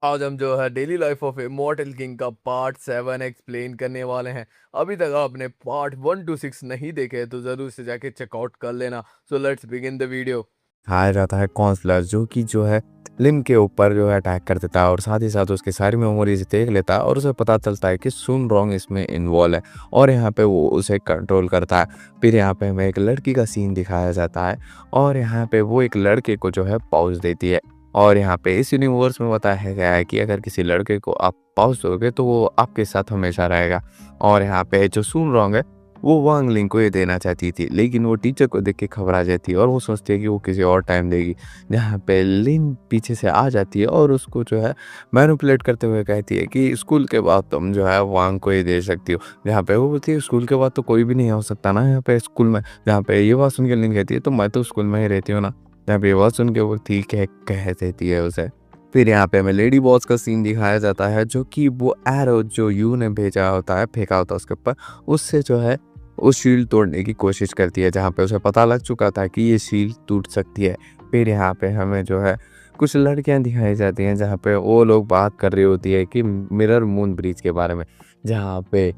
आज हम जो है daily life of immortal king का पार्ट 7 एक्सप्लेन करने वाले हैं। अभी तक आपने पार्ट 1 to 6 नहीं देखे तो जरूर से जाके चेकआउट कर लेना। So let's begin the video. हार जाता है काउंसलर जो है लिम के ऊपर जो है अटैक कर देता है और साथ ही साथ उसकी सारी मेमोरीज देख लेता है और उसे पता चलता है कि सुन रॉन्ग इसमें इन्वॉल्व है और यहाँ पे वो उसे कंट्रोल करता है। फिर यहाँ पे हमें एक लड़की का सीन दिखाया जाता है और यहाँ पे वो एक लड़के को जो है पाउच देती है और यहाँ पे इस यूनिवर्स में बताया गया है कि अगर किसी लड़के को आप पाउच दोगे तो वो आपके साथ हमेशा रहेगा। और यहाँ पे जो सुन रॉन्ग है वो वांग लिंग को ये देना चाहती थी, लेकिन वो टीचर को देख के घबरा जाती है और वो सोचती है कि वो किसी और टाइम देगी। जहाँ पे लिन पीछे से आ जाती है और उसको जो है मैनिपुलेट करते हुए कहती है कि स्कूल के बाद तुम जो है वांग को ही दे सकती हो। जहाँ पे वो बोलती है स्कूल के बाद तो कोई भी नहीं हो सकता ना यहाँ पे स्कूल में। जहाँ पे ये बात सुन के लिन कहती है तो मैं तो स्कूल में ही रहती हूँ ना। जहाँ पे ये बात सुन के वो ठीक है कह देती है उसे। फिर यहाँ पे हमें लेडी बॉस का सीन दिखाया जाता है जो कि वो एरो जो यू ने भेजा होता है फेंका होता है उसके ऊपर, उससे जो है उस शील्ड तोड़ने की कोशिश करती है। जहाँ पे उसे पता लग चुका था कि ये शील्ड टूट सकती है। फिर यहाँ पे हमें जो है कुछ लड़कियां दिखाई जाती हैं जहाँ पे वो लोग बात कर रही होती है कि मिरर मून ब्रिज के बारे में। जहाँ पे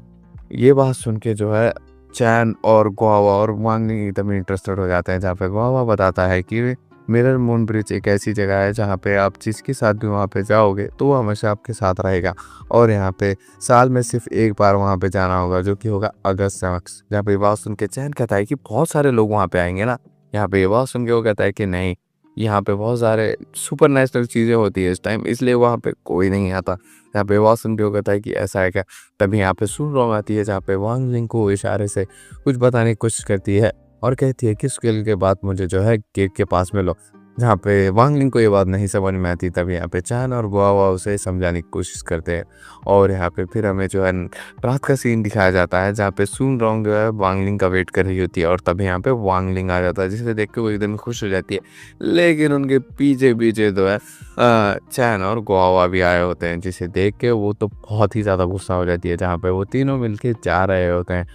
ये बात सुन के जो है चैन और गुआवा और वांग एकदम इंटरेस्टेड हो जाते हैं। जहाँ पे गुआवा बताता है कि मिरर मून ब्रिज एक ऐसी जगह है जहाँ पे आप जिसके साथ भी वहाँ पे जाओगे तो वो हमेशा आपके साथ रहेगा और यहाँ पे साल में सिर्फ एक बार वहाँ पे जाना होगा जो कि होगा अगस्त समक्ष। जहाँ पे ये बात सुन के चैन कहता है कि बहुत सारे लोग वहाँ पे आएंगे ना। यहाँ पे ये बात सुन के वो कहता है कि नहीं, यहाँ पे बहुत सारे सुपर नेशनल चीज़ें होती है इस टाइम, इसलिए वहाँ पे कोई नहीं आता। यहाँ पे बात सुन के वो कहता है कि ऐसा है क्या। तभी यहाँ पे सुन रॉन्ग आती है जहाँ पे वांग लिंग को इशारे से कुछ बताने की कोशिश करती है और कहती है कि स्किल के बाद मुझे जो है गेट के पास मिलो। जहाँ पे वांग लिंग को ये बात नहीं समझ में आती तभी यहाँ पे चान और गुआवा उसे समझाने की कोशिश करते हैं। और यहाँ पे फिर हमें जो है रात का सीन दिखाया जाता है जहाँ पे सुन रॉन्ग जो है वांग लिंग का वेट कर रही होती है और तभी यहाँ पे वांग लिंग आ जाता है जिसे देख के वो एकदम खुश हो जाती है। लेकिन उनके पीछे पीछे जो है चैन और गुआवा भी आए होते हैं जिसे देख के वो तो बहुत ही ज़्यादा गुस्सा हो जाती है। जहाँ पे वो तीनों मिलके जा रहे होते हैं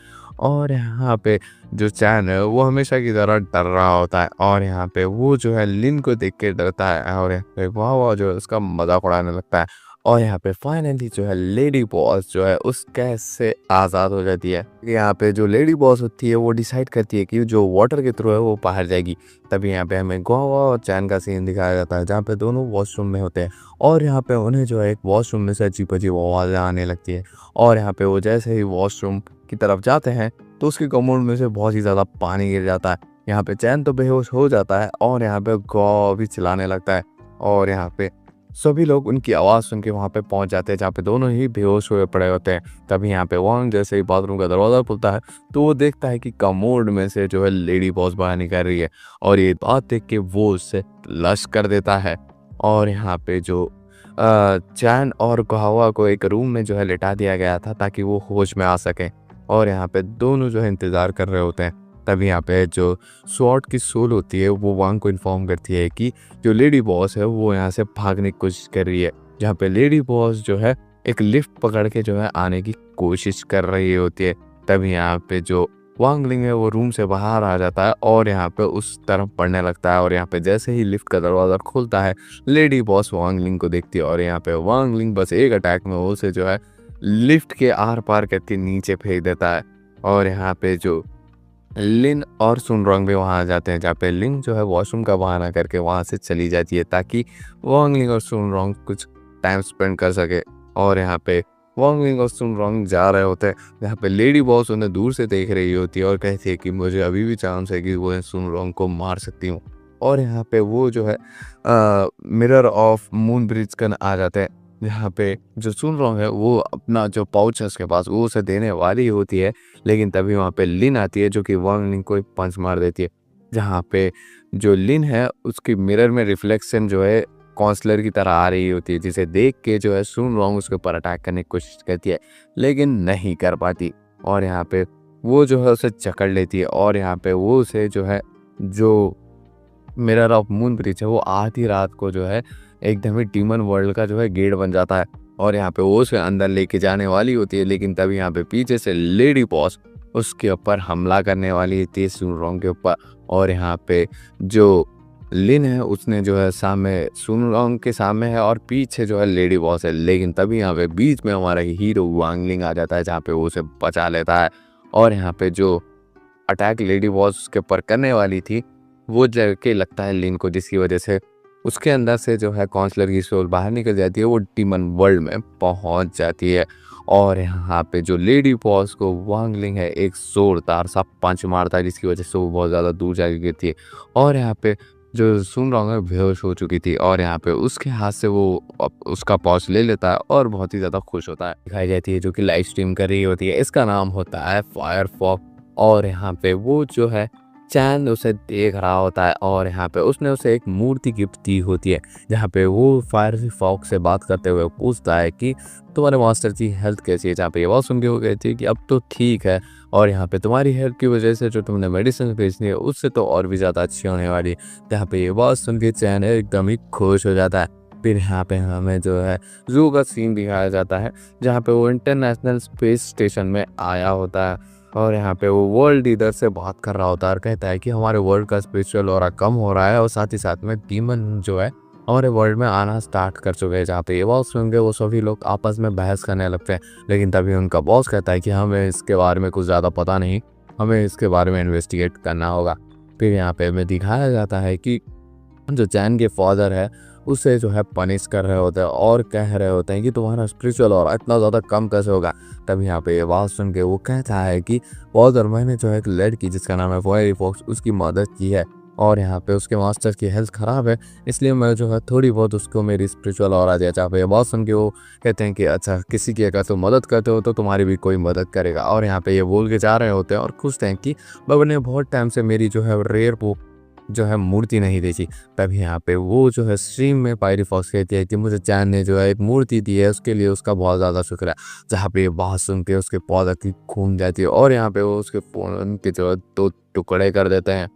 और यहाँ पे जो चैन है वो हमेशा की तरह डर रहा होता है और यहाँ पे वो जो है लिन को देख के डरता है और यहाँ पे वाह जो है उसका मजाक उड़ाने लगता है। और यहाँ पे फाइनली जो है लेडी बॉस जो है उस कैद से आज़ाद हो जाती है। यहाँ पे जो लेडी बॉस होती है वो डिसाइड करती है कि जो वाटर के थ्रू है वो बाहर जाएगी। तभी यहाँ पे हमें गोवा और चैन का सीन दिखाया जाता है जहाँ पे दोनों वॉशरूम में होते हैं और यहाँ पे उन्हें जो है एक वॉशरूम में से अजीब अजीब आवाज़ें आने लगती है। और यहाँ पे वो जैसे ही वॉशरूम की तरफ जाते हैं तो उसके कमोड में से बहुत ही ज़्यादा पानी गिर जाता है। यहाँ पे चैन तो बेहोश हो जाता है और यहाँ पे गौ भी चिल्लाने लगता है और यहाँ पे सभी लोग उनकी आवाज़ सुन के वहाँ पे पहुँच जाते हैं जहाँ पे दोनों ही बेहोश हुए पड़े होते हैं। तभी यहाँ पे वांग जैसे ही बाथरूम का दरवाज़ा खुलता है तो वो देखता है कि कमोड में से जो है लेडी बॉस बाहर निकल रही है और ये बात देख के वो उससे लश कर देता है। और यहाँ पे जो चैन और गुआवा को एक रूम में जो है लिटा दिया गया था ताकि वो होश में आ सके और यहाँ पे दोनों जो है इंतज़ार कर रहे होते हैं। तभी यहाँ पे जो स्वॉर्ड की सोल होती है वो वांग को इन्फॉर्म करती है कि जो लेडी बॉस है वो यहाँ से भागने की कोशिश कर रही है। जहाँ पे लेडी बॉस जो है एक लिफ्ट पकड़ के जो है आने की कोशिश कर रही होती है। तभी यहाँ पे जो वांग लिंग है वो रूम से बाहर आ जाता है और यहाँ पे उस तरफ पढ़ने लगता है और यहाँ पे जैसे ही लिफ्ट का दरवाज़ा खुलता है लेडी बॉस वांग लिंग को देखती है और यहाँ पे वांग लिंग बस एक अटैक में उसे जो है लिफ्ट के आर पार करके नीचे फेंक देता है। और यहाँ पे जो लिन और सुन रॉन्ग भी वहाँ आ जाते हैं जहाँ पे लिन जो है वॉशरूम का बहाना करके वहाँ से चली जाती है ताकि वांग लिंग और सुन रॉन्ग कुछ टाइम स्पेंड कर सके। और यहाँ पे वांग लिंग और सुन रॉन्ग जा रहे होते हैं जहाँ पे लेडी बॉस उन्हें दूर से देख रही होती है और कहती है कि मुझे अभी भी चांस है कि वो सुन रॉन्ग को मार सकती हूँ। और यहाँ पे वो जो है मिरर ऑफ मून ब्रिज का आ जाते हैं जहाँ पे जो सुन रॉन्ग है वो अपना जो पाउच है उसके पास वो उसे देने वाली होती है। लेकिन तभी वहाँ पे लिन आती है जो कि वांग लिंग को एक पंच मार देती है। जहाँ पे जो लिन है उसकी मिरर में रिफ्लेक्शन जो है काउंसलर की तरह आ रही होती है जिसे देख के जो है सुन रॉन्ग उसके ऊपर अटैक करने की कोशिश करती है लेकिन नहीं कर पाती। और यहाँ पे वो जो है उसे जकड़ लेती है और यहाँ पे वो उसे जो है जो मिरर ऑफ मून ब्रिज है वो आधी रात को जो है एकदम ही डीमन वर्ल्ड का जो है गेट बन जाता है और यहाँ पे वो उसे अंदर लेके जाने वाली होती है। लेकिन तभी यहाँ पे पीछे से लेडी बॉस उसके ऊपर हमला करने वाली थी सुन रॉन्ग के ऊपर। और यहाँ पे जो लिन है उसने जो है सामने सुनलोंग के सामने है और पीछे जो है लेडी बॉस है। लेकिन तभी यहाँ पे बीच में हमारा हीरो वांगलिंग आ जाता है जहाँ पे वो उसे बचा लेता है। और यहाँ पे जो अटैक लेडी बॉस उसके ऊपर करने वाली थी वो जाके लगता है लिन को, जिसकी वजह से उसके अंदर से जो है काउंसलर की सोल बाहर निकल जाती है, वो डीमन वर्ल्ड में पहुंच जाती है। और यहाँ पे जो लेडी बॉस को वांगलिंग है एक जोरदार सा पंच मारता है, जिसकी वजह से वो बहुत ज़्यादा दूर जाके गिरती है। और यहाँ पे जो सुन रहा है बेहोश हो चुकी थी और यहाँ पे उसके हाथ से वो उसका पॉच ले लेता है और बहुत ही ज़्यादा खुश होता है। दिखाई जाती है जो कि लाइव स्ट्रीम कर रही होती है, इसका नाम होता है फायरफॉक्स। और यहाँ पे वो जो है चैन उसे देख रहा होता है और यहाँ पे उसने उसे एक मूर्ति गिफ्ट दी होती है, जहाँ पे वो फायरफॉक्स से बात करते हुए पूछता है कि तुम्हारे मास्टर की हेल्थ कैसी है। जहाँ पे ये बात सुन के हो गई थी कि अब तो ठीक है, और यहाँ पे तुम्हारी हेल्थ की वजह से जो तुमने मेडिसिन भेजनी है उससे तो और भी ज़्यादा अच्छी होने वाली है। जहाँ पे ये बात सुन के चैन एकदम ही खुश हो जाता है। फिर यहाँ पे हमें जो है जू का सीन दिखाया जाता है, जहाँ पे वो इंटरनेशनल स्पेस स्टेशन में आया होता है और यहाँ पे वो वर्ल्ड लीडर से बात कर रहा होता है और कहता है कि हमारे वर्ल्ड का स्पिरिचुअल ऑरा कम हो रहा है और साथ ही साथ में डीमन जो है हमारे वर्ल्ड में आना स्टार्ट कर चुके हैं। जहाँ पे ये बात सुन के वो सभी लोग आपस में बहस करने लगते हैं, लेकिन तभी उनका बॉस कहता है कि हमें इसके बारे में कुछ ज़्यादा पता नहीं, हमें इसके बारे में इन्वेस्टिगेट करना होगा। फिर यहाँ पे हमें दिखाया जाता है कि जो चैन के फादर है उसे जो है पनिश कर रहे होते हैं और कह रहे होते हैं कि तुम्हारा स्पिरिचुअल और इतना ज़्यादा कम कैसे होगा। तब यहाँ पे ये बात सुन के वो कहता है कि फादर मैंने जो है एक लड़की जिसका नाम है फायरफॉक्स उसकी मदद की है और यहाँ पे उसके मास्टर की हेल्थ ख़राब है, इसलिए मैं जो है थोड़ी बहुत उसको मेरी स्पिरिचुअल और दिया। जहाँ पे ये बात सुन के वो कहते हैं कि अच्छा किसी की अगर तुम मदद करते हो तो तुम्हारी भी कोई मदद करेगा। और यहाँ पे ये बोल के जा रहे होते हैं और खुश हैं कि बाबा ने बहुत टाइम से मेरी जो है रेयर वो जो है मूर्ति नहीं देखी। तभी यहाँ पे वो जो है स्ट्रीम में फायरफॉक्स कहती है कि मुझे चैन ने जो है एक मूर्ति दी है, उसके लिए उसका बहुत ज़्यादा शुक्र है। जहाँ पे ये बात सुन के उसके पौधा की घूम जाती है और यहाँ पे वो उसके फोन के जो है 2 टुकड़े कर देते हैं।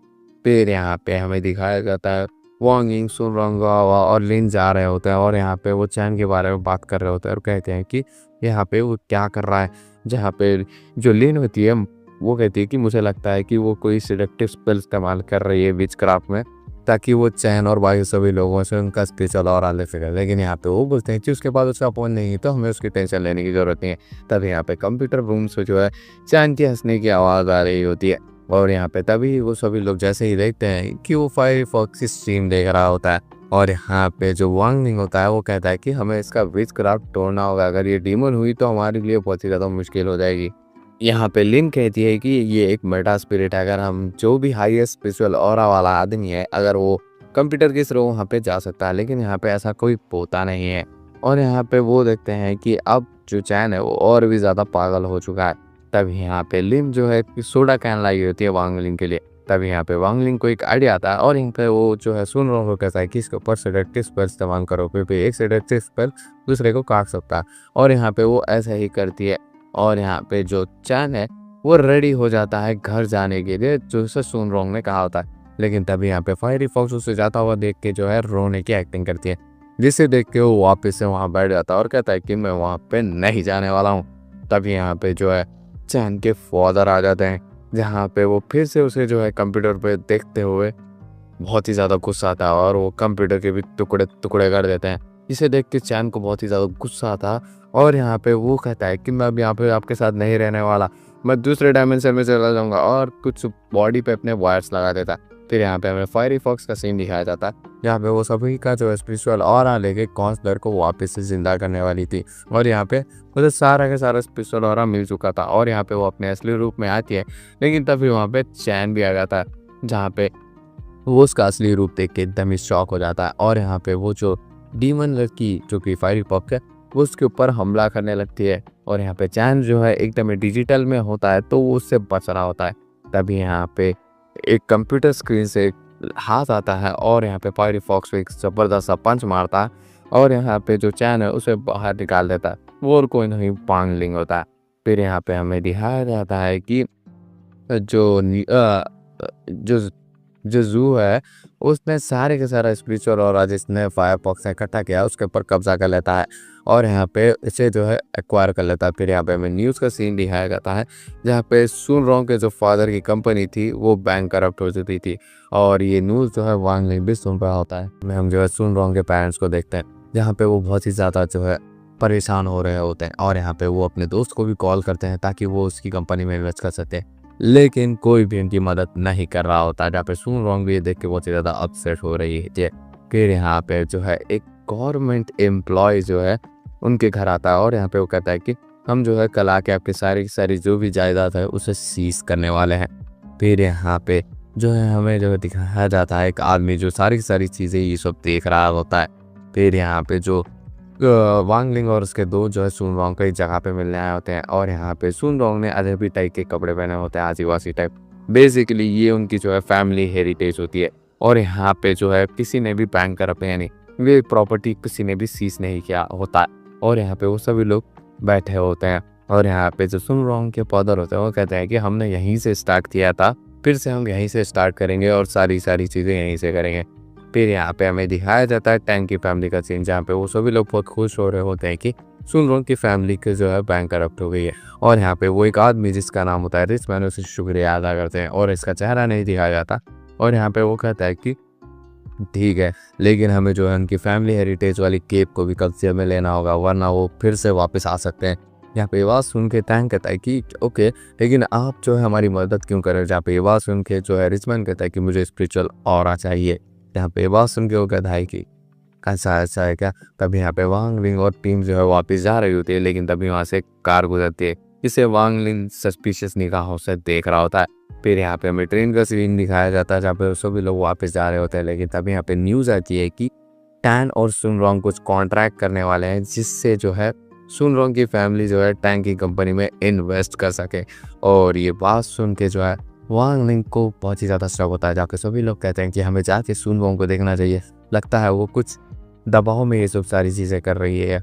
फिर यहाँ पे हमें दिखाया जाता है वांग यिंग, सुन रंगावा और लिन जा रहे होते हैं और यहाँ पे वो चैन के बारे में बात कर रहे होते हैं और कहते हैं कि यहाँ पे वो क्या कर रहा है। जहाँ पे जो लिन होती है वो कहती है कि मुझे लगता है कि वो कोई सिलेक्टिव स्पेल इस्तेमाल कर रही है विच क्राफ्ट में, ताकि वो चैन और बाकी सभी लोगों से उनका स्पेशल और ले सके। लेकिन यहाँ पे वो बोलते हैं कि उसके बाद उसका फोन नहीं है तो हमें उसकी टेंशन लेने की ज़रूरत नहीं है। तभी यहाँ पे कंप्यूटर रूम से जो है चैन की हंसने की आवाज़ आ रही होती है और यहाँ पे तभी वो सभी लोग जैसे ही देखते हैं कि वो फायरफॉक्स की स्ट्रीम देख रहा होता है और यहाँ पे जो वांगलिंग होता है वो कहता है कि हमें इसका विच क्राफ्ट तोड़ना होगा, अगर ये डीमन हुई तो हमारे लिए बहुत ही ज़्यादा मुश्किल हो जाएगी। यहाँ पे लिन कहती है कि ये एक मेटा स्पिरिट है, अगर हम जो भी हाईएस्ट स्पिरिचुअल ऑरा वाला आदमी है अगर वो कंप्यूटर के थ्रू वहाँ पे जा सकता है, लेकिन यहाँ पे ऐसा कोई पोता नहीं है। और यहाँ पे वो देखते हैं कि अब जो चैन है वो और भी ज़्यादा पागल हो चुका है। तभी यहाँ पे लिन जो है सोडा कैन लाई होती है वांगलिंग के लिए। तभी यहाँ पे वांगलिंग को एक आइडिया आता है और यहाँ पे वो जो है सुन रहा हो कहता है कि इसके ऊपर सेडेक्टिव स्पेल इस्तेमाल करो, क्योंकि एक सेडेक्टिव स्पेल दूसरे को काट सकता है। और यहाँ पे वो ऐसा ही करती है और यहाँ पे जो चैन है वो रेडी हो जाता है घर जाने के लिए, जो उसे सुन रोंग ने कहा होता है। लेकिन तभी यहाँ पे फायरफॉक्स उसे जाता हुआ देख के जो है रोने की एक्टिंग करती है, जिसे देख के वो वापस से वहाँ बैठ जाता है और कहता है कि मैं वहाँ पे नहीं जाने वाला हूँ। तभी यहाँ पे जो है चैन के फादर आ जाते हैं, जहाँ पे वो फिर से उसे जो है कंप्यूटर पे देखते हुए बहुत ही ज़्यादा गुस्सा आता है और वो कंप्यूटर के भी टुकड़े टुकड़े कर देते हैं, जिसे देख के चैन को बहुत ही ज़्यादा गुस्सा आता। और यहाँ पे वो कहता है कि मैं अब यहाँ पे आपके साथ नहीं रहने वाला, मैं दूसरे डायमेंशन में चला जाऊँगा और कुछ बॉडी पे अपने वायर्स लगा देता है। फिर यहाँ पे हमें फायरफॉक्स का सीन दिखाया जाता है, जहाँ पे वो सभी का जो स्पिरिचुअल ऑरा लेके काउंसलर को वापस से जिंदा करने वाली थी और यहाँ पे उसे सारा का सारा स्पिरिचुअल ऑरा मिल चुका था और यहाँ पे वो अपने असली रूप में आती है। लेकिन तभी वहाँ पे चैन भी आ जाता है, जहाँ पे वो उसका असली रूप देख के एकदम ही शॉक हो जाता है और यहाँ पे वो जो डीमन लड़की जो कि फायरफॉक्स है वो उसके ऊपर हमला करने लगती है और यहाँ पे चैन जो है एकदम डिजिटल में होता है तो वो उससे बच रहा होता है। तभी यहाँ पे एक कंप्यूटर स्क्रीन से एक हाथ आता है और यहाँ पे फायरफॉक्स एक ज़बरदस्त सा पंच मारता है और यहाँ पे जो चैन है उसे बाहर निकाल देता है। वो और कोई नहीं वांगलिंग होता है। फिर यहाँ पे हमें दिखाया जाता है कि जो जो जो जू है उसने सारे के सारा स्पिरिचुअल और जिसने फायरफॉक्स ने इकट्ठा किया उसके ऊपर कब्जा कर लेता है और यहाँ पे इसे जो है एक्वायर कर लेता है। फिर यहाँ पे हमें न्यूज़ का सीन दिखाया जाता है जहाँ पे सुन रॉन्ग के जो फादर की कंपनी थी वो बैंक करप्ट हो चुकी थी और ये न्यूज़ जो है वांग लिंग भी सुन रहा होता है। हम जो है सुन रॉन्ग के पेरेंट्स को देखते हैं जहाँ पे वो बहुत ही ज़्यादा जो है परेशान हो रहे होते हैं और यहाँ पे वो अपने दोस्त को भी कॉल करते हैं ताकि वो उसकी कंपनी में इन्वेस्ट कर सके, लेकिन कोई भी उनकी मदद नहीं कर रहा होता। जहाँ पे सुन रॉन्ग भी ये देख के बहुत ही ज़्यादा अपसेट हो रही है। फिर यहाँ पे जो है एक गवर्नमेंट एम्प्लॉय जो है उनके घर आता है और यहाँ पे वो कहता है कि हम जो है कल आके आपकी सारी की सारी जो भी जायदाद है उसे सीज करने वाले हैं। फिर यहाँ पे जो है हमें जो है दिखाया जाता है एक आदमी जो सारी की सारी चीज़ें ये सब देख रहा होता है। फिर यहाँ पे जो वांग लिंग और उसके दोस्त जो है सुन रॉन्ग को एक जगह पे मिलने आए होते हैं और यहाँ पे सुन रॉन्ग ने अरबी टाइप के कपड़े पहने होते हैं, आदिवासी टाइप। बेसिकली ये उनकी जो है फैमिली हेरिटेज होती है और यहाँ पे जो है किसी ने भी बैंक कर रखे यानी वे प्रॉपर्टी किसी ने भी सीज नहीं किया होता है और यहाँ पे वो सभी लोग बैठे होते हैं और यहाँ पे जो सुन रॉन्ग के फादर होते हैं वो कहते हैं कि हमने यहीं से स्टार्ट किया था, फिर से हम यहीं से स्टार्ट करेंगे और सारी चीज़ें यहीं से करेंगे। फिर यहाँ पे हमें दिखाया जाता है टैंक की फैमिली का सीन जहाँ पे वो सभी लोग बहुत खुश हो रहे होते हैं कि सुन रॉन्ग की फैमिली के जो है बैंक करप्ट हो गई है और यहाँ पे वो एक आदमी जिसका नाम होता है रिच मैन उसे शुक्रिया अदा करते हैं और इसका चेहरा नहीं दिखाया जाता और यहाँ पे वो कहता है कि ठीक है, लेकिन हमें जो है उनकी फैमिली हेरिटेज वाली केप को भी कब्जे में लेना होगा वरना वो फिर से वापस आ सकते हैं। यहाँ पे ये बात सुन के टैंक कहता है कि ओके, लेकिन आप जो है हमारी मदद क्यों करें। जहाँ पे ये बात सुन के जो है रिचमैन कहता है कि मुझे स्पिरिचुअल ऑरा चाहिए। यहाँ पे ये बात सुन के वो कहता है कि ऐसा है क्या। तभी यहाँ पे वांग लिंग और टीम जो है वापस जा रही होती है, लेकिन तभी वहाँ से कार गुजरती है जिसे वांग लिंग सस्पिशियस निगाहों से देख रहा होता है। फिर यहाँ पे हमें ट्रेन का सीन दिखाया जाता है जहाँ पे सभी लोग वापस जा रहे होते हैं, लेकिन तभी यहाँ पे न्यूज़ आती है कि टैन और सुन रॉन्ग कुछ कॉन्ट्रैक्ट करने वाले हैं जिससे जो है सुन रॉन्ग की फैमिली जो है टैंक की कंपनी में इन्वेस्ट कर सके। और ये बात सुन के जो है वांग लिंग को बहुत ही ज़्यादा शक होता है, जाके सभी लोग कहते हैं कि हमें जाके सुन रॉन्ग को देखना चाहिए, लगता है वो कुछ दबाव में ये सब सारी चीज़ें कर रही है।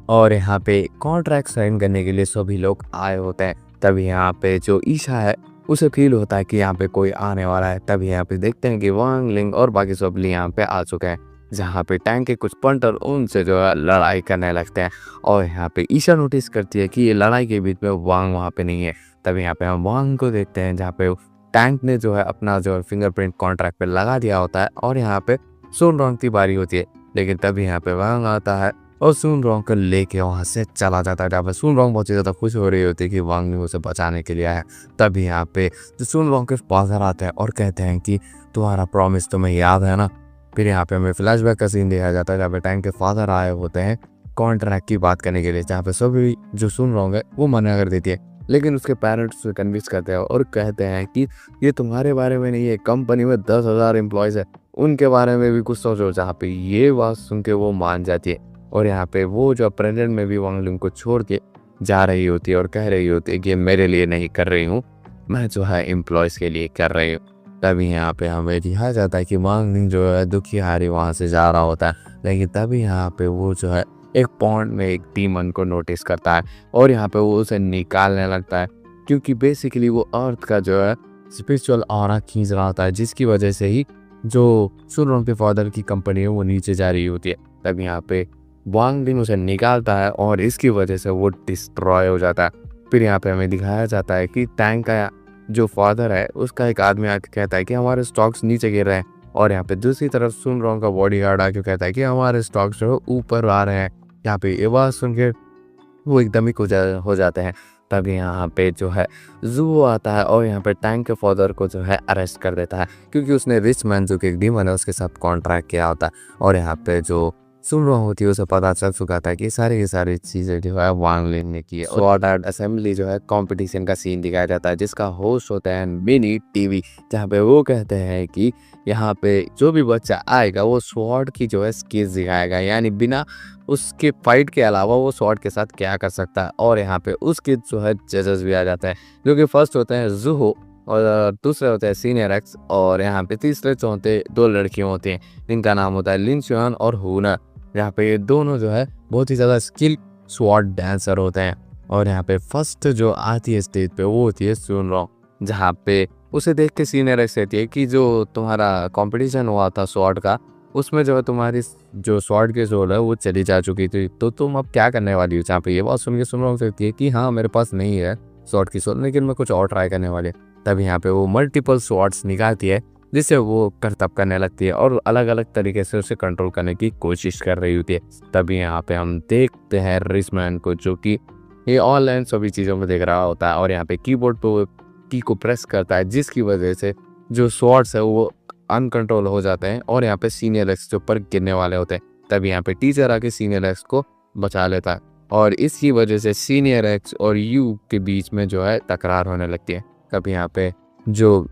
और यहाँ पे कॉन्ट्रैक्ट साइन करने के लिए सभी लोग आए होते हैं। तभी यहाँ पे जो ईशा है उसे फील होता है कि यहाँ पे कोई आने वाला है। तभी यहाँ पे देखते हैं कि वांग लिंग और बाकी सब यहाँ पे आ चुके हैं जहाँ पे टैंक के कुछ पंटर उनसे जो है लड़ाई करने लगते हैं और यहाँ पे ईशा नोटिस करती है कि ये लड़ाई के बीच में वांग वहाँ पे नहीं है। तभी यहाँ पे हम वांग को देखते हैं जहाँ पे टैंक ने जो है अपना जो फिंगरप्रिंट कॉन्ट्रैक्ट पे लगा दिया होता है और यहाँ पे सुन रॉन्ग की बारी होती है, लेकिन तभी यहाँ पे वांग आता है और सुन रॉन्ग को लेके वहाँ से चला जाता है। जहाँ पे सुन रॉन्ग बहुत ही ज़्यादा खुश हो रही होती है कि वांग ने उसे बचाने के लिए आया। तभी यहाँ पे जो सुन रॉन्ग के फादर आते हैं और कहते हैं कि तुम्हारा प्रॉमिस तुम्हें याद है ना। फिर यहाँ पे हमें फ्लैशबैक का सीन दिखाया जाता है जहाँ पे टैंक के फादर आए होते हैं कॉन्ट्रैक्ट की बात करने के लिए, जहाँ पे सभी जो सुन रॉन्ग है वो मना कर देती है, लेकिन उसके पेरेंट्स उसे कन्विंस करते हैं और कहते हैं कि ये तुम्हारे बारे में नहीं है, कंपनी में 10,000 एम्प्लॉयज़ है उनके बारे में भी कुछ सोचो। जहाँ पे ये बात सुन के वो मान जाती है और यहाँ पे वो जो प्रेजेंट में भी वांग लिंग को छोड़ के जा रही होती है और कह रही होती है कि मेरे लिए नहीं कर रही हूँ, मैं जो है एम्प्लॉयज़ के लिए कर रही हूँ। तभी यहाँ पे हमें दिखाया जाता है कि वांग लिंग जो है दुखी हारी वहाँ से जा रहा होता है, लेकिन तभी यहाँ पे वो जो है एक पॉन्ड में एक डीमन को नोटिस करता है और यहाँ पे वो उसे निकालने लगता है क्योंकि बेसिकली वो अर्थ का जो है स्पिरिचुअल ऑरा खींच रहा होता है, जिसकी वजह से ही जो सुन रॉन्ग के फादर की कंपनी है वो नीचे जा रही होती है। तब यहाँ पे वांग लिंग उसे निकालता है और इसकी वजह से वो डिस्ट्रॉय हो जाता है। फिर यहाँ पे हमें दिखाया जाता है कि टैंक का जो फादर है उसका एक आदमी आके कहता है कि हमारे स्टॉक्स नीचे गिर रहे हैं और यहाँ पे दूसरी तरफ सुन रॉन्ग का बॉडीगार्ड आके कहता है कि हमारे स्टॉक्स जो है ऊपर आ रहे हैं। यहाँ पे ये बात सुन के वो एकदम ही हो जाते हैं। तभी यहाँ पे जो है जू आता है और यहाँ पे टैंक के फादर को जो है अरेस्ट कर देता है क्योंकि उसने रिच मैन जो कि एक डीमन है उसके साथ कॉन्ट्रैक्ट किया होता है और यहाँ पे जो सुन रहा होती है उसे पता चल चुका था कि सारी की सारी चीज़ें जो है वांग लिंग ने की है। स्वॉर्ड आर्ट असेंबली जो है कंपटीशन का सीन दिखाया जाता है जिसका होस्ट होता है मिनी टीवी, जहाँ पे वो कहते हैं कि यहाँ पे जो भी बच्चा आएगा वो स्वॉर्ड की जो है स्किल्स दिखाएगा, यानी बिना उसके फाइट के अलावा वो स्वॉर्ड के साथ क्या कर सकता है। और यहाँ पे उसके जो है जजेस भी आ जाते हैं जो कि फर्स्ट होते हैं जुहो और दूसरे होते हैं सीनियर एक्स और यहाँ पे तीसरे चौथे दो लड़कियाँ होती हैं जिनका नाम होता है लिन शुआन और हुनर। यहाँ पे ये दोनों जो है बहुत ही ज़्यादा स्किल स्वॉर्ड डांसर होते हैं और यहाँ पे फर्स्ट जो आती है स्टेज पे वो होती है सुन रॉन्ग, जहाँ पे उसे देख के सीनियर एक्स कहती है कि जो तुम्हारा कंपटीशन हुआ था स्वॉर्ड का उसमें जो है तुम्हारी जो स्वॉर्ड की सोल है वो चली जा चुकी थी, तो तुम अब क्या करने वाली हो? जहाँ पे ये बात सुन के सुन सकती है कि हाँ मेरे पास नहीं है स्वॉर्ड की सोल, लेकिन मैं कुछ और ट्राई करने वाली है। तब यहाँ पे वो मल्टीपल स्वॉर्ड्स निकालती है जिससे वो करतब करने लगती है और अलग अलग तरीके से उसे कंट्रोल करने की कोशिश कर रही होती है। तभी यहाँ पे हम देखते हैं रिचमैन को, जो कि ये ऑनलाइन सभी चीज़ों में देख रहा होता है और यहाँ पे कीबोर्ड पे वो की को प्रेस करता है, जिसकी वजह से जो स्वॉर्ड्स है वो अनकंट्रोल हो जाते हैं और यहाँ पे सीनियर एक्स के ऊपर गिरने वाले होते हैं। तभी यहाँ पे टीचर आके सीनियर एक्स को बचा लेता है और इसी वजह से सीनियर एक्स और यू के बीच में जो है तकरार होने लगती है। कभी यहाँ पे जो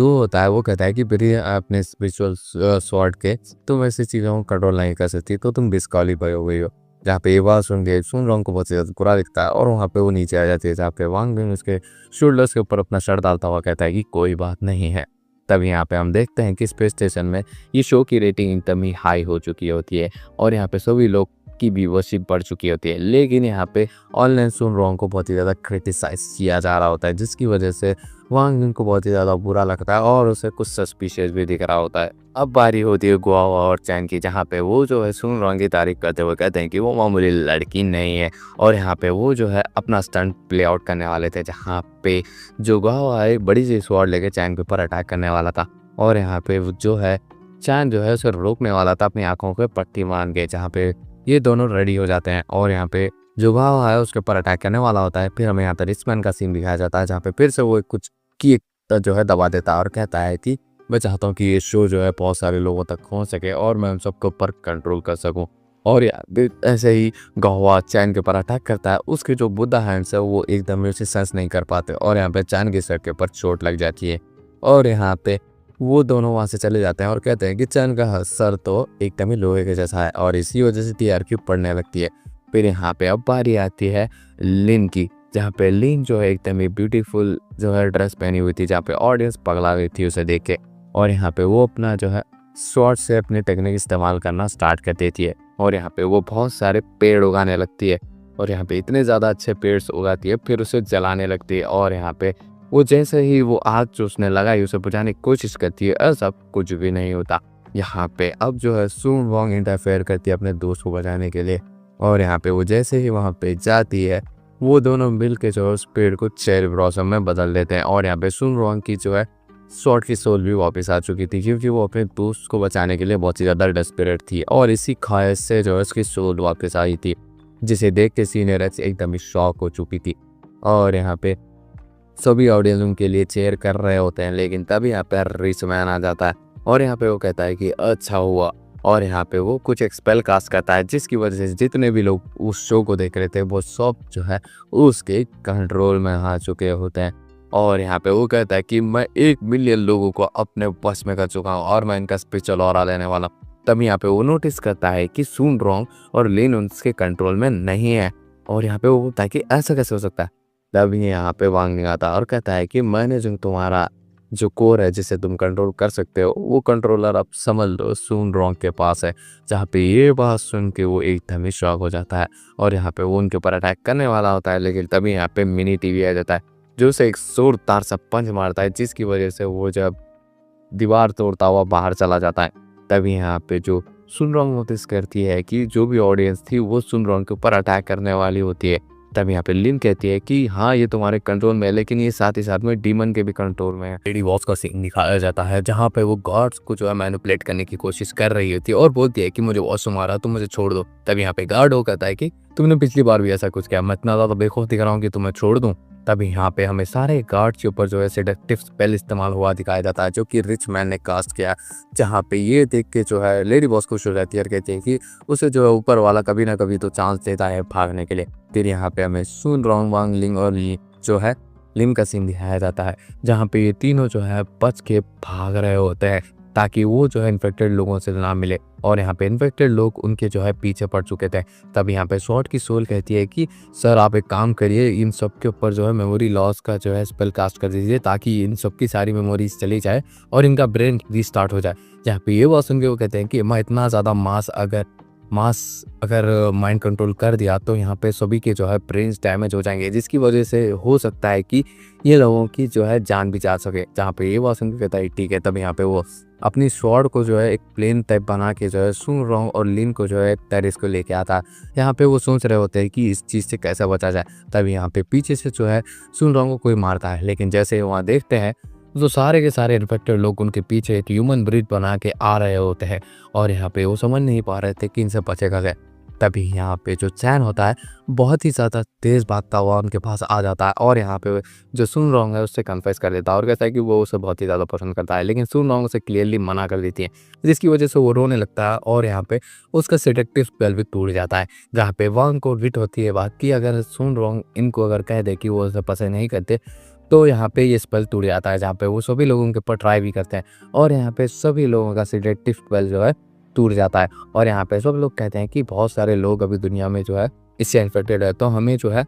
होता है वो कहता है कि मेरी अपने स्पिरिचुअल स्वॉर्ड के तुम ऐसी चीज़ों को कंट्रोल नहीं कर सकती, तो तुम डिस्क्वालीफाई हो गई हो। जहाँ पे ये बात सुन रॉन्ग को बहुत ज़्यादा बुरा दिखता है और वहाँ पे वो नीचे आ जाती है, जहाँ पे वांग बिंग उसके शोल्डर्स के ऊपर अपना सर डालता हुआ कहता है कि कोई बात नहीं है। तब यहाँ पे हम देखते हैं कि स्पेस स्टेशन में ये शो की रेटिंग एकदम ही हाई हो चुकी होती है और यहाँ पे सभी लोग की व्यूअरशिप बढ़ चुकी होती है, लेकिन यहाँ पे ऑनलाइन सुन रॉन्ग को बहुत ही ज़्यादा क्रिटिसाइज किया जा रहा होता है, जिसकी वजह से वांग बिंग को बहुत ही ज़्यादा बुरा लगता है और उसे कुछ सस्पिशियस भी दिख रहा होता है। अब बारी होती है गुआवा और चैन की, जहाँ पे वो जो है सुन रॉन्ग की तारीफ करते हुए कहते हैं कि वो मामूली लड़की नहीं है और यहाँ पे वो जो है अपना स्टंट प्ले आउट करने वाले थे, जहाँ पे जो गुआवा एक बड़ी सी स्वॉर्ड लेके चैन के ऊपर अटैक करने वाला था और यहाँ पे जो है चैन जो है उसे रोकने वाला था अपनी आंखों पे पट्टी मान के, जहाँ पे ये दोनों रेडी हो जाते हैं और यहाँ पे जो गुआवा है उसके ऊपर अटैक करने वाला होता है। फिर हमें यहाँ पे रिचमैन का सीन दिखाया जाता है, जहाँ पे फिर से वो कुछ की जो है दबा देता है और कहता है कि मैं चाहता हूँ कि ये शो जो है बहुत सारे लोगों तक पहुँच सके और मैं उन सबके ऊपर कंट्रोल कर सकूँ। और यार ऐसे ही गुआवा चैन के ऊपर अटैक करता है, उसके जो बुद्धा हैंड्स है वो एकदम से सेंस नहीं कर पाते और यहाँ पे चैन के सर के ऊपर चोट लग जाती है और यहाँ पे वो दोनों वहाँ से चले जाते हैं और कहते हैं कि चैन का सर तो एकदम ही लोहे के जैसा है और इसी वजह से टीआरपी पड़ने लगती है। फिर यहाँ पे अब बारी आती है लिन की, जहाँ पे लिन जो है एकदम ही ब्यूटीफुल जो है ड्रेस पहनी हुई थी, जहाँ पे ऑडियंस पगला गई थी उसे देख के और यहाँ पे वो अपना जो है स्वॉर्ड से अपनी टेक्निक इस्तेमाल करना स्टार्ट कर देती है और यहाँ पे वो बहुत सारे पेड़ उगाने लगती है और यहाँ पे इतने ज़्यादा अच्छे पेड़ उगाती है, फिर उसे जलाने लगती है और यहाँ पे वो जैसे ही वो आग जो उसने लगाई उसे बुझाने की कोशिश करती है, ऐसा कुछ भी नहीं होता। यहाँ पे अब जो है सुन वोंग इंटरफेयर करती है अपने दोस्त को बचाने के लिए और यहाँ पे वो जैसे ही वहाँ पे जाती है वो दोनों मिल के जो है उस पेड़ को चेरी ब्लॉसम में बदल देते हैं और यहाँ पे सुन वोंग की जो है स्वॉर्ड की सोल भी वापस आ चुकी थी, क्योंकि वो अपने दोस्त को बचाने के लिए बहुत ही ज़्यादा डेस्परेट थी और इसी ख्वाहिश से जो है उसकी सोल वापस आई थी, जिसे देख के सीनियर एक्स एकदम ही शॉक हो चुकी थी और यहाँ पे सभी ऑडियंस उनके लिए चेयर कर रहे होते हैं। लेकिन तभी यहाँ पे रिचमैन आ जाता है और यहाँ पे वो कहता है कि अच्छा हुआ और यहाँ पे वो कुछ एक स्पेल कास्ट करता है, जिसकी वजह से जितने भी लोग उस शो को देख रहे थे वो सब जो है उसके कंट्रोल में आ चुके होते हैं और यहाँ पे वो कहता है कि मैं 1 मिलियन लोगों को अपने बस में कर चुका हूँ और मैं इनका स्पेशल ऑरा लेने वाला हूँ। तभी यहाँ पे वो नोटिस करता है कि सुन रॉन्ग और लिन उसके कंट्रोल में नहीं है और यहाँ पे वो बोलता है कि ऐसा कैसे हो सकता है। तभी यहाँ पे वांग आता और कहता है कि मैंने जो तुम्हारा जो कोर है जिसे तुम कंट्रोल कर सकते हो वो कंट्रोलर अब समझ लो सुन रॉन्ग के पास है। जहाँ पे ये बात सुन के वो एकदम ही शॉक हो जाता है और यहाँ पे वो उनके ऊपर अटैक करने वाला होता है, लेकिन तभी यहाँ पे मिनी टीवी आ जाता है जो उसे एक जोरदार सा पंच मारता है, जिसकी वजह से वो जब दीवार तोड़ता हुआ बाहर चला जाता है। तभी यहाँ पे जो सुन रॉन्ग नोटिस करती है कि जो भी ऑडियंस थी वो सुन रॉन्ग के ऊपर अटैक करने वाली होती है। तब यहाँ पे लिन कहती है कि हाँ ये तुम्हारे कंट्रोल में है, लेकिन ये साथ ही साथ में डीमन के भी कंट्रोल में है। लेडी बॉस का सीन दिखाया जाता है जहाँ पे वो गॉड्स को जो है मैनिपुलेट करने की कोशिश कर रही होती है और बोलती है कि मुझे बॉस मारा तो मुझे छोड़ दो। तब यहाँ पे गार्ड हो कहता है कि तुमने पिछली बार भी ऐसा कुछ किया, मैं इतना ज़्यादा बेखौफ दिख रहा हूँ कि तुम्हें छोड़ दूँ। तभी यहाँ पे हमें सारे गार्ड्स के ऊपर जो है सेडेक्टिव स्पेल इस्तेमाल हुआ दिखाया जाता है, जो कि रिचमैन ने कास्ट किया। जहाँ पे ये देख के जो है लेडी बॉस खुश हो जाती है और कहती है कि उसे जो है ऊपर वाला कभी ना कभी तो चांस देता है भागने के लिए। फिर यहाँ पे हमें सुन रॉन्ग वांग लिंग और जो है लिम का सीन दिखाया जाता है, जहाँ पे ये तीनों जो है बच के भाग रहे होते हैं ताकि वो जो है इन्फेक्टेड लोगों से ना मिले और यहाँ पे इन्फेक्टेड लोग उनके जो है पीछे पड़ चुके थे। तब यहाँ पे स्वॉर्ड की सोल कहती है कि सर आप एक काम करिए, इन सब के ऊपर जो है मेमोरी लॉस का जो है स्पेल कास्ट कर दीजिए ताकि इन सब की सारी मेमोरीज चली जाए और इनका ब्रेन रीस्टार्ट हो जाए। जहाँ पे ये बात सुन के वो कहते हैं कि मैं इतना ज़्यादा मास अगर मास अगर माइंड कंट्रोल कर दिया तो यहाँ पे सभी के जो है ब्रेन्स डैमेज हो जाएंगे, जिसकी वजह से हो सकता है कि ये लोगों की जो है जान भी जा सके। जहाँ पे ये बात सुन के कहता है ठीक है, तब यहाँ पे वो अपनी स्वॉर्ड को जो है एक प्लेन टाइप बना के जो है सुन रॉन्ग और लिन को जो है टेरेस को लेके आता है। यहाँ पे वो सोच रहे होते हैं कि इस चीज़ से कैसे बचा जाए। तब यहाँ पे पीछे से जो है सुन रॉन्ग को कोई मारता है, लेकिन जैसे वहाँ देखते हैं तो सारे के सारे इन्फेक्टेड लोग उनके पीछे एक ह्यूमन ब्रीड बना के आ रहे होते हैं और यहाँ पे वो समझ नहीं पा रहे थे कि इनसे बचेगा कैसे। तभी यहाँ पे जो चैन होता है बहुत ही ज़्यादा तेज़ भागता हुआ उनके पास आ जाता है और यहाँ पे जो सुन रॉन्ग है उससे कन्फेस कर देता है और कहता है कि वो उसे बहुत ही ज़्यादा पसंद करता है, लेकिन सुन रॉन्ग उसे क्लियरली मना कर देती है, जिसकी वजह से वो रोने लगता है और यहाँ पे उसका सेडेक्टिव स्पेल भी टूट जाता है। जहाँ पे वांग को विट होती है बात कि अगर सुन रॉन्ग इनको अगर कह दे कि वो उसे पसंद नहीं करते तो यहाँ पे ये स्पेल टूट जाता है। जहाँ पे वो सभी लोगों के ऊपर ट्राई भी करते हैं और यहाँ पे सभी लोगों का सेडेक्टिव स्पेल जो है टूट जाता है और यहाँ पे सब लोग कहते हैं कि बहुत सारे लोग अभी दुनिया में जो है इससे इन्फेक्टेड है, तो हमें जो है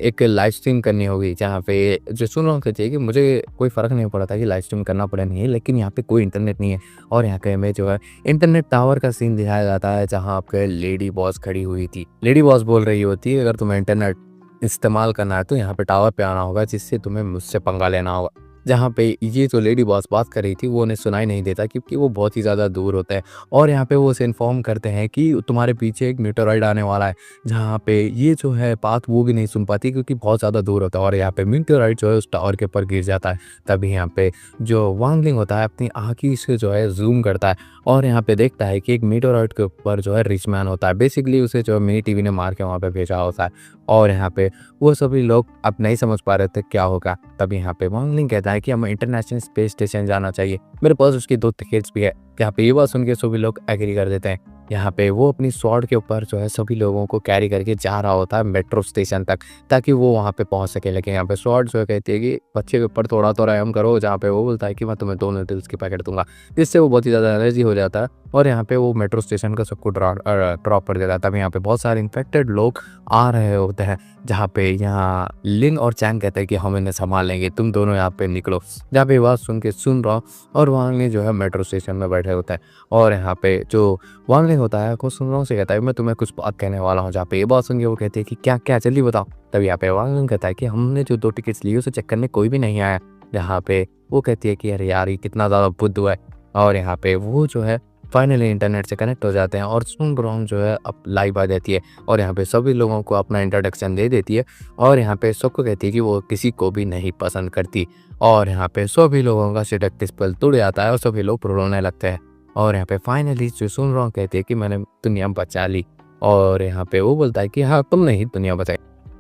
एक लाइव स्ट्रीम करनी होगी। जहाँ पे जो सुन रहा हूँ कहती है कि मुझे कोई फ़र्क नहीं पड़ा था कि लाइव स्ट्रीम करना पड़े नहीं, लेकिन यहाँ पे कोई इंटरनेट नहीं है और यहाँ पे हमें जो है इंटरनेट टावर का सीन दिखाया जाता है जहाँ आपके लेडी बॉस खड़ी हुई थी। लेडी बॉस बोल रही होती है अगर तुम्हें इंटरनेट इस्तेमाल करना है तो यहाँ पे टावर पे आना होगा, जिससे तुम्हें मुझसे पंगा लेना होगा। जहाँ पे ये जो लेडी बॉस बात कर रही थी वो उन्हें सुनाई नहीं देता क्योंकि वो बहुत ही ज़्यादा दूर होता है और यहाँ पे वो उसे इन्फॉर्म करते हैं कि तुम्हारे पीछे एक मीटेओराइड आने वाला है। जहाँ पे ये जो है बात वो भी नहीं सुन पाती क्योंकि बहुत ज़्यादा दूर होता है और यहाँ पे मीटेओराइड जो है उस टावर के ऊपर गिर जाता है। तभी यहाँ पे जो वांग लिंग होता है अपनी आँखी से जो है जूम करता है और यहाँ पे देखता है कि एक मीटेओराइड के ऊपर जो है रिच मैन होता है। बेसिकली उसे जो मिनी टीवी ने मार के वहाँ पे भेजा होता है और यहाँ पे वो सभी लोग अब नहीं समझ पा रहे थे क्या होगा। तभी यहाँ पे वांग लिंग कहता है कि हमें इंटरनेशनल स्पेस स्टेशन जाना चाहिए, मेरे पास उसकी 2 टिकट्स भी है। यहाँ पे ये बात सुन के सभी लोग एग्री कर देते हैं। यहाँ पे वो अपनी स्वॉर्ड के ऊपर जो है सभी लोगों को कैरी करके जा रहा होता है मेट्रो स्टेशन तक ताकि वो वहाँ पे पहुँच सके। लेकिन यहाँ पे स्वॉर्ड जो है कहती है कि बच्चे के ऊपर थोड़ा तो रहम करो। जहाँ पे वो बोलता है कि मैं तुम्हें 2 नूडल्स की पैकेट दूंगा, जिससे वो बहुत ही ज़्यादा एनर्जी हो जाता है और यहाँ पे वो मेट्रो स्टेशन का सबको ड्रॉप कर देता है। तब यहाँ पे बहुत सारे इन्फेक्टेड लोग आ रहे होते हैं जहाँ पे यहाँ लिन और चैंग कहते हैं कि हम इन्हें संभाल लेंगे, तुम दोनों यहाँ पे निकलो। जहाँ पे बात सुन के सुन रहा और वांग लिंग जो है मेट्रो स्टेशन में बैठे होता है और यहाँ पे जो वांग लिंग होता है वो सुन रहा से कहता है मैं तुम्हें कुछ बात कहने वाला हूँ। जहाँ पे ये बात सुन के वो कहते हैं कि क्या क्या जल्दी बताओ। तब यहाँ पे वांग लिंग कहता है कि हमने जो 2 टिकट्स ली उसे चेक करने कोई भी नहीं आया। यहाँ पे वो कहती है कि अरे यार ये कितना ज़्यादा बुद्धू है और यहाँ पे वो जो है फाइनली इंटरनेट से कनेक्ट हो जाते हैं और सुन रॉन्ग जो है अब लाइव आ जाती है और यहाँ पे सभी लोगों को अपना इंट्रोडक्शन दे देती है और यहाँ पे सबको कहती है कि वो किसी को भी नहीं पसंद करती और यहाँ पे सभी लोगों का सेडेक्टिव स्पेल टूट जाता है और सभी लोग रोने लगते हैं और यहाँ पे फाइनली जो सुन रॉन्ग कहती है कि मैंने दुनिया बचा ली और यहाँ पे वो बोलता है कि हाँ तुमने ही दुनिया बचाई।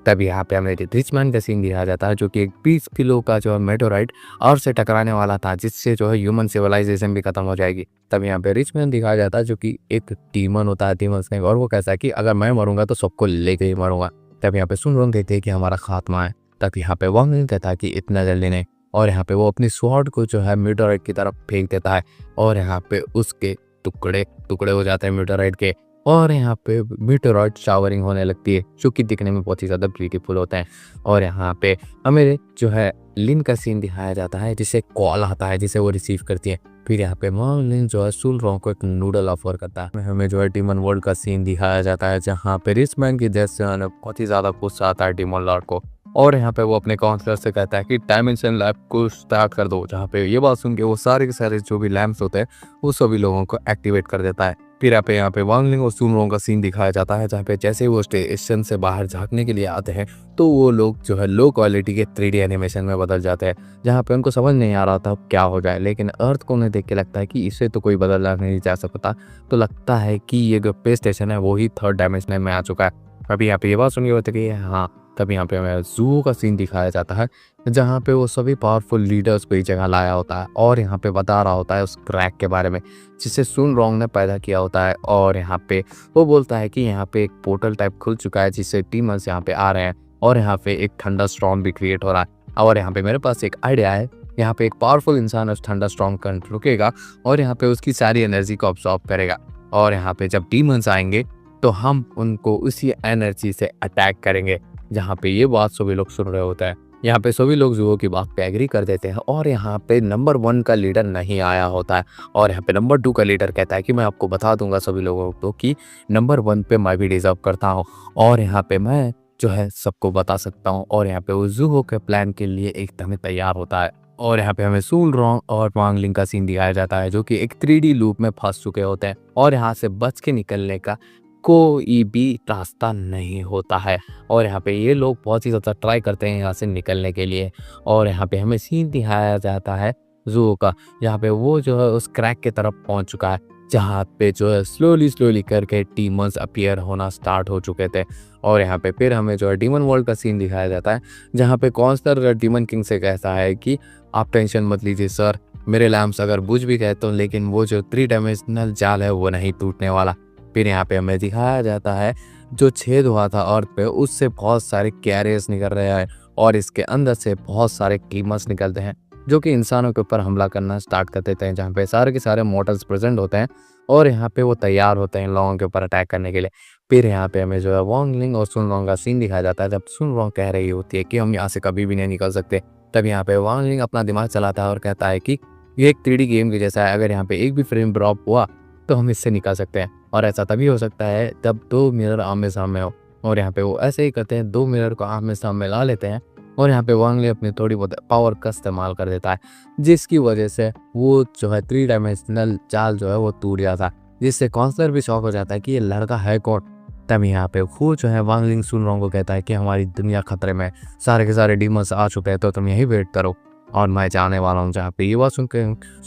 तब यहाँ पे हमें रिच मैन का सीन दिखाया जाता है जो कि एक 20 किलो का जो है मेटेओराइड अर्थ से टकराने वाला था, जिससे जो है ह्यूमन सिविलाइजेशन भी खत्म हो जाएगी। तब यहाँ पे रिच मैन दिखाया जाता है जो कि एक डीमन होता है, डीमन स्नेक, और वो कहता है कि अगर मैं मरूंगा तो सबको लेके ही मरूंगा। तब यहाँ पे सुन रॉन्ग कहते हैं कि हमारा खात्मा है। तब यहाँ पे वांग लिंग कहता है कि इतना जल्दी नहीं और यहाँ पे वो अपनी स्वॉर्ड को जो है मेटेओराइड की तरफ फेंक देता है और यहाँ पे उसके टुकड़े टुकड़े हो जाते हैं मेटेओराइड के और यहाँ पे मेटेओराइड शावरिंग होने लगती है जो कि दिखने में बहुत ही ज़्यादा ब्यूटीफुल होता है। और यहाँ पे हमें जो है लिन का सीन दिखाया जाता है जिसे कॉल आता है जिसे वो रिसीव करती है। फिर यहाँ पे वांग लिंग जो है सुन रॉन्ग को एक नूडल ऑफर करता है। हमें जो है डीमन वर्ल्ड का सीन दिखाया जाता है जहाँ पे रिच मैन की डेथ से बहुत ही ज़्यादा गुस्सा आता है डीमन लॉर्ड को और यहाँ पे वो अपने काउंसलर से कहता है कि डायमेंशन लैब को स्टार्ट कर दो। जहाँ पे ये बात सुन के वो सारे के सारे जो भी लैम्प्स होते हैं वो सभी लोगों को एक्टिवेट कर देता है। फिर यहाँ पे वांग लिंग और सुन रॉन्ग का सीन दिखाया जाता है जहाँ पे जैसे वो स्टेशन से बाहर झांकने के लिए आते हैं तो वो लोग जो है लो क्वालिटी के 3D एनिमेशन में बदल जाते हैं, जहाँ पे उनको समझ नहीं आ रहा था क्या हो जाए। लेकिन अर्थ को उन्हें देख के लगता है कि इसे तो कोई बदलना नहीं जा सकता, तो लगता है कि ये जो पे स्टेशन है वो ही 3rd डायमेंशन में आ चुका है। अभी यहाँ पे ये बात सुनिए होती है कि हाँ। तब यहाँ पे हमें जू का सीन दिखाया जाता है जहाँ पे वो सभी पावरफुल लीडर्स को एक जगह लाया होता है और यहाँ पे बता रहा होता है उस क्रैक के बारे में जिसे सुन रॉन्ग ने पैदा किया होता है। और यहाँ पे वो बोलता है कि यहाँ पे एक पोर्टल टाइप खुल चुका है जिससे टीमर्स यहाँ पे आ रहे हैं और यहाँ पे एक थंडर स्टॉर्म भी क्रिएट हो रहा है। और यहाँ पे मेरे पास एक आइडिया है, यहाँ पे एक पावरफुल इंसान उस थंडर स्टॉर्म को रुकेगा और यहाँ पे उसकी सारी एनर्जी को अब्सॉर्ब करेगा और यहाँ पे जब डीमंस आएंगे तो हम उनको उसी एनर्जी से अटैक करेंगे। जहाँ पे ये बात सभी लोग सुन रहे होते हैं यहाँ पे सभी लोग जुओ की बात पे एग्री कर देते हैं और यहाँ पे नंबर 1 का लीडर नहीं आया होता है और यहाँ पे नंबर 2 का लीडर कहता है कि मैं आपको बता दूंगा सभी लोगों को कि नंबर 1 पे मैं भी डिजर्व करता हूँ और यहाँ पे मैं जो है सबको बता सकता हूँ और यहाँ पे वो जुहो के प्लान के लिए एकदम ही तैयार होता है और यहाँ पे हमें सूल रोंग और वांग लिंग का सीन दिखाया जाता है जो कि एक 3D लूप में फंस चुके होते हैं और यहाँ से बच के निकलने का कोई भी रास्ता नहीं होता है और यहाँ पे ये लोग बहुत ही ज़्यादा ट्राई करते हैं यहाँ से निकलने के लिए और यहाँ पे हमें सीन दिखाया जाता है जू का, यहाँ पे वो जो है उस क्रैक की तरफ पहुँच चुका है जहाँ पे जो है स्लोली करके डीमंस अपीयर होना स्टार्ट हो चुके थे और यहाँ पे फिर हमें जो है डीमन वर्ल्ड का सीन दिखाया जाता है जहाँ पे कॉन्स्टर डीमन किंग से कहता है कि आप टेंशन मत लीजिए सर, मेरे लैम्प्स अगर बुझ भी गए तो लेकिन वो जो 3 डायमेंशनल जाल है वो नहीं टूटने वाला। फिर यहाँ पे हमें दिखाया जाता है जो छेद हुआ था अर्थ पे उससे बहुत सारे कैरियर्स निकल रहे हैं और इसके अंदर से बहुत सारे कीमस निकलते हैं जो कि इंसानों के ऊपर हमला करना स्टार्ट कर देते हैं जहाँ पे सारे के सारे मॉडल्स प्रेजेंट होते हैं और यहाँ पे वो तैयार होते हैं इन लोगों के ऊपर अटैक करने के लिए। फिर यहाँ पे हमें जो है वांग लिंग और सुन रोंग का सीन दिखाया जाता है जब सुन रोंग कह रही होती है कि हम यहाँ से कभी भी नहीं निकल सकते, तब यहाँ पे वांग लिंग अपना दिमाग चलाता है और कहता है कि ये एक 3D गेम के जैसा है, अगर यहाँ पे एक भी फ्रेम ड्रॉप हुआ तो हम इससे निकल सकते हैं और ऐसा तभी हो सकता है जब 2 मिरर आमने सामने हो और यहाँ पे वो ऐसे ही करते हैं, 2 मिरर को आमने सामने ला लेते हैं और यहाँ पे वांग लिंग अपनी थोड़ी बहुत पावर का इस्तेमाल कर देता है जिसकी वजह से वो जो है 3 डायमेंशनल जाल जो है वो टूट जाता है जिससे कॉन्सलर भी शॉक हो जाता है कि ये लड़का है कौन। तब यहाँ पे वो जो है वांग लिंग सुन रोंग को कहता है कि हमारी दुनिया खतरे में, सारे के सारे डीमंस आ चुके हैं तो तुम यही वेट करो और मैं जाने वाला हूँ। जहाँ पे ये बात सुन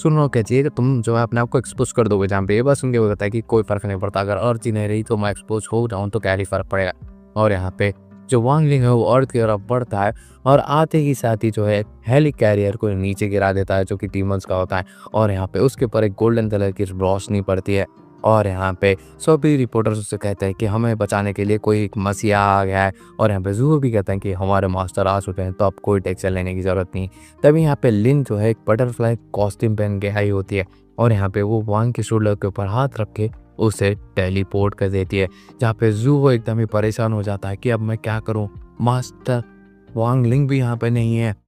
रहा कहती है कि तुम जो है अपने आप को एक्सपोज कर दोगे, जहाँ पे ये बात सुन के वो कहता है कि कोई फर्क नहीं पड़ता, अगर अर्थ ही नहीं रही तो मैं एक्सपोज हो जाऊँ तो क्या ही फर्क पड़ेगा। और यहाँ पे जो वांग लिंग है वो अर्थ की तरफ बढ़ता है और आते ही साथ ही जो है हेली कैरियर को नीचे गिरा देता है जो कि डीमंस का होता है और यहाँ पे उसके ऊपर एक गोल्डन कलर की रोशनी पड़ती है और यहाँ पे सभी रिपोर्टर्स उससे कहते हैं कि हमें बचाने के लिए कोई एक मसीहा आ गया है और यहाँ पे जूहो भी कहते हैं कि हमारे मास्टर आ चुके हैं तो अब कोई टेंशन लेने की ज़रूरत नहीं। तभी यहाँ पे लिन जो है एक बटरफ्लाई कॉस्ट्यूम पहन के आई होती है और यहाँ पे वो वांग के शोल्डर के ऊपर हाथ रख के उसे टेलीपोर्ट कर देती है जहाँ पे जूहो एकदम ही परेशान हो जाता है कि अब मैं क्या करूँ, मास्टर वांग लिंग भी यहाँ पे नहीं है